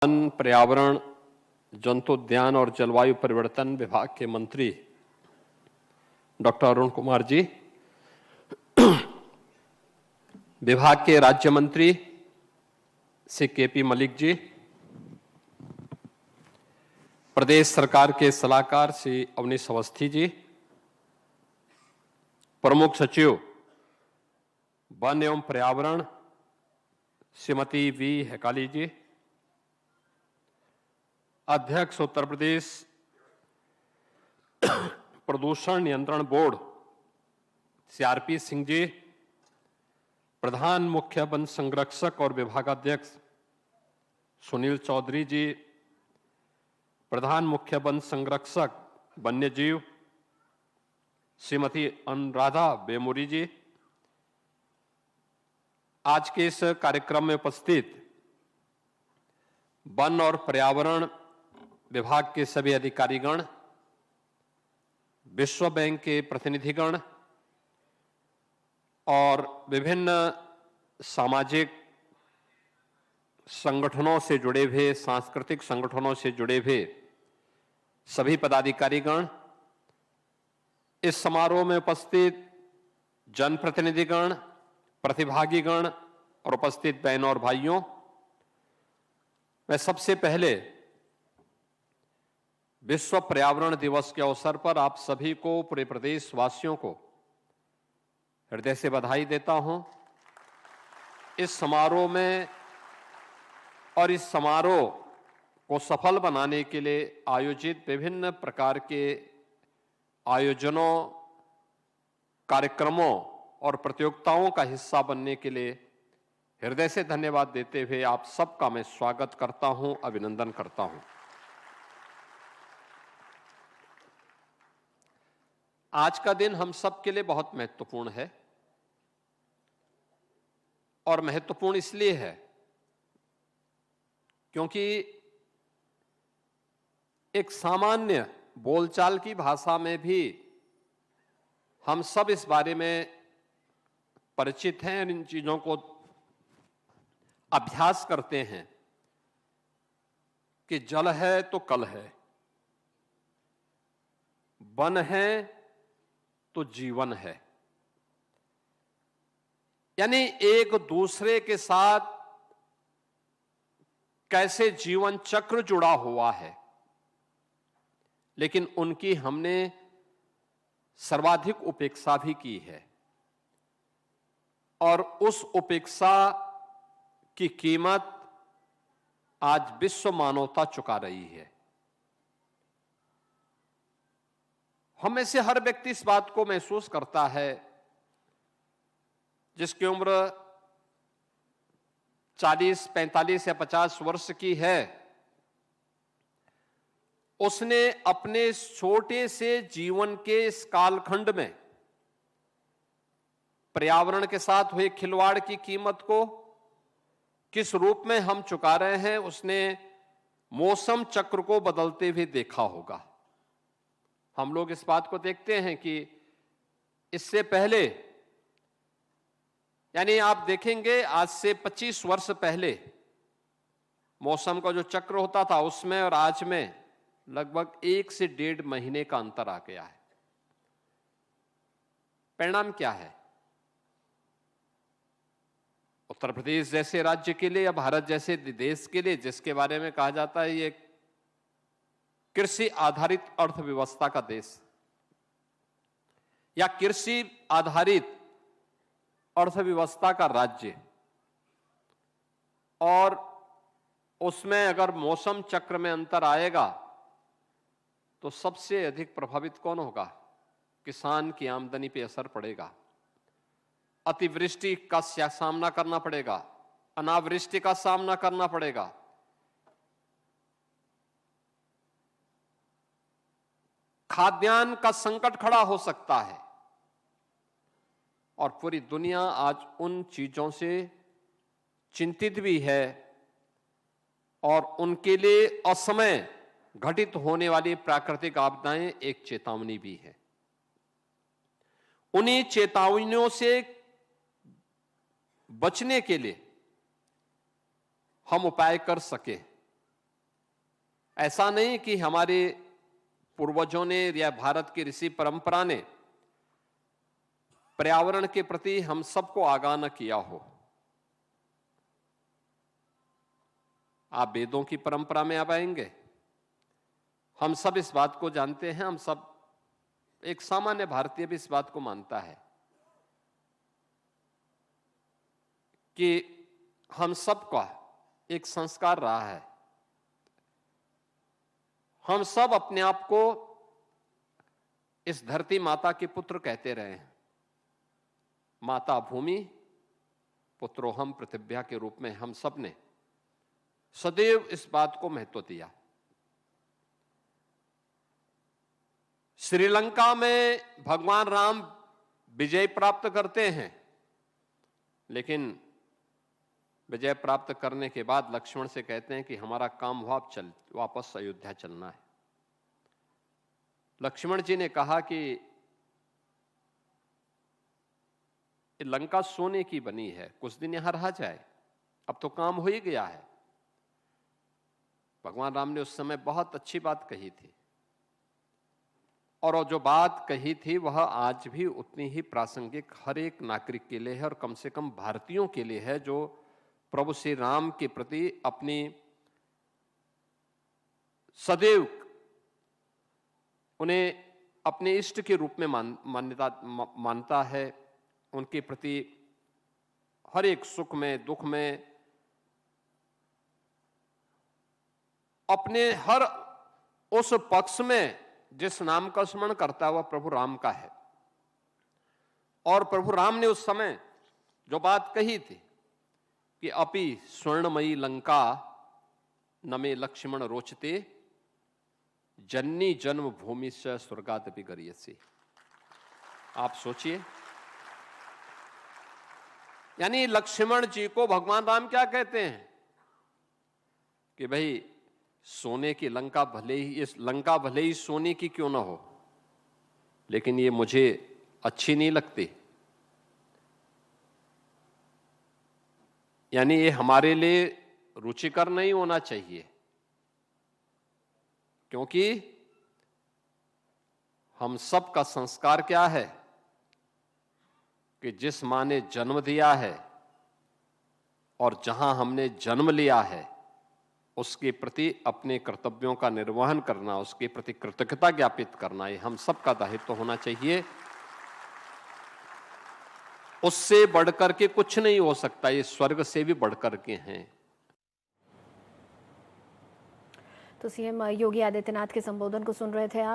One, पर्यावरण, जंतुद्यान और जलवायु परिवर्तन विभाग के मंत्री डॉक्टर अरुण कुमार जी, विभाग के राज्य मंत्री श्री केपी मलिक जी, प्रदेश सरकार के सलाहकार श्री अवनीश अवस्थी जी, प्रमुख सचिव वन एवं पर्यावरण श्रीमती वी हैकाली जी, अध्यक्ष उत्तर प्रदेश प्रदूषण नियंत्रण बोर्ड श्री आरपी सिंह जी, प्रधान मुख्य वन संरक्षक और विभागाध्यक्ष सुनील चौधरी जी, प्रधान मुख्य वन संरक्षक वन्यजीव श्रीमती अनुराधा बेमोरी जी, आज के इस कार्यक्रम में उपस्थित वन और पर्यावरण विभाग के सभी अधिकारीगण, विश्व बैंक के प्रतिनिधिगण और विभिन्न सामाजिक संगठनों से जुड़े हुए, सांस्कृतिक संगठनों से जुड़े हुए सभी पदाधिकारीगण, इस समारोह में उपस्थित जनप्रतिनिधिगण, प्रतिभागीगण और उपस्थित बहनों और भाइयों, मैं सबसे पहले विश्व पर्यावरण दिवस के अवसर पर आप सभी को, पूरे प्रदेश वासियों को हृदय से बधाई देता हूं। इस समारोह में और इस समारोह को सफल बनाने के लिए आयोजित विभिन्न प्रकार के आयोजनों, कार्यक्रमों और प्रतियोगिताओं का हिस्सा बनने के लिए हृदय से धन्यवाद देते हुए आप सबका मैं स्वागत करता हूं, अभिनंदन करता हूं। आज का दिन हम सब के लिए बहुत महत्वपूर्ण है और महत्वपूर्ण इसलिए है क्योंकि एक सामान्य बोलचाल की भाषा में भी हम सब इस बारे में परिचित हैं और इन चीजों को अभ्यास करते हैं कि जल है तो कल है, वन है तो जीवन है। यानी एक दूसरे के साथ कैसे जीवन चक्र जुड़ा हुआ है, लेकिन उनकी हमने सर्वाधिक उपेक्षा भी की है और उस उपेक्षा की कीमत आज विश्व मानवता चुका रही है। हम में से हर व्यक्ति इस बात को महसूस करता है, जिसकी उम्र 40, 45 या 50 वर्ष की है, उसने अपने छोटे से जीवन के इस कालखंड में पर्यावरण के साथ हुए खिलवाड़ की कीमत को किस रूप में हम चुका रहे हैं, उसने मौसम चक्र को बदलते हुए देखा होगा। हम लोग इस बात को देखते हैं कि इससे पहले, यानी आप देखेंगे आज से 25 वर्ष पहले मौसम का जो चक्र होता था उसमें और आज में लगभग 1 से 1.5 महीने का अंतर आ गया है। परिणाम क्या है? उत्तर प्रदेश जैसे राज्य के लिए या भारत जैसे देश के लिए, जिसके बारे में कहा जाता है ये कृषि आधारित अर्थव्यवस्था का देश या कृषि आधारित अर्थव्यवस्था का राज्य, और उसमें अगर मौसम चक्र में अंतर आएगा तो सबसे अधिक प्रभावित कौन होगा? किसान की आमदनी पे असर पड़ेगा, अतिवृष्टि का सामना करना पड़ेगा, अनावृष्टि का सामना करना पड़ेगा, खाद्यान्न का संकट खड़ा हो सकता है और पूरी दुनिया आज उन चीजों से चिंतित भी है और उनके लिए असमय घटित होने वाली प्राकृतिक आपदाएं एक चेतावनी भी है। उन्हीं चेतावनियों से बचने के लिए हम उपाय कर सके ऐसा नहीं कि हमारे पूर्वजों ने या भारत की ऋषि परंपरा ने पर्यावरण के प्रति हम सबको आगाह न किया हो। आप वेदों की परंपरा में अब आएंगे, हम सब इस बात को जानते हैं, हम सब, एक सामान्य भारतीय भी इस बात को मानता है कि हम सबका एक संस्कार रहा है। हम सब अपने आप को इस धरती माता के पुत्र कहते रहे हैं। माता भूमि, पुत्रोहम पृथिव्या के रूप में हम सब ने सदैव इस बात को महत्व दिया। श्रीलंका में भगवान राम विजय प्राप्त करते हैं, लेकिन विजय प्राप्त करने के बाद लक्ष्मण से कहते हैं कि हमारा काम हुआ, अब वापस अयोध्या चलना है। लक्ष्मण जी ने कहा कि लंका सोने की बनी है, कुछ दिन यहां रहा जाए, अब तो काम हो ही गया है। भगवान राम ने उस समय बहुत अच्छी बात कही थी, और जो बात कही थी वह आज भी उतनी ही प्रासंगिक हर एक नागरिक के लिए है, और कम से कम भारतीयों के लिए है जो प्रभु श्री राम के प्रति अपनी सदैव उन्हें अपने इष्ट के रूप में मानता है। उनके प्रति हर एक सुख में, दुख में, अपने हर उस पक्ष में जिस नाम का स्मरण करता है वह प्रभु राम का है। और प्रभु राम ने उस समय जो बात कही थी कि अपि स्वर्णमयी लंका न मे लक्ष्मण रोचते, जननी जन्म भूमि से स्वर्गादपि गरीयसी। आप सोचिए, यानी लक्ष्मण जी को भगवान राम क्या कहते हैं कि भाई सोने की लंका भले ही, इस लंका भले ही सोने की क्यों ना हो, लेकिन ये मुझे अच्छी नहीं लगती। यानी ये हमारे लिए रुचिकर नहीं होना चाहिए, क्योंकि हम सब का संस्कार क्या है कि जिस मां ने जन्म दिया है और जहां हमने जन्म लिया है उसके प्रति अपने कर्तव्यों का निर्वहन करना, उसके प्रति कृतज्ञता ज्ञापित करना, ये हम सबका दायित्व होना चाहिए। उससे बढ़कर के कुछ नहीं हो सकता, ये स्वर्ग से भी बढ़कर के हैं। तो सीएम योगी आदित्यनाथ के संबोधन को सुन रहे थे आप।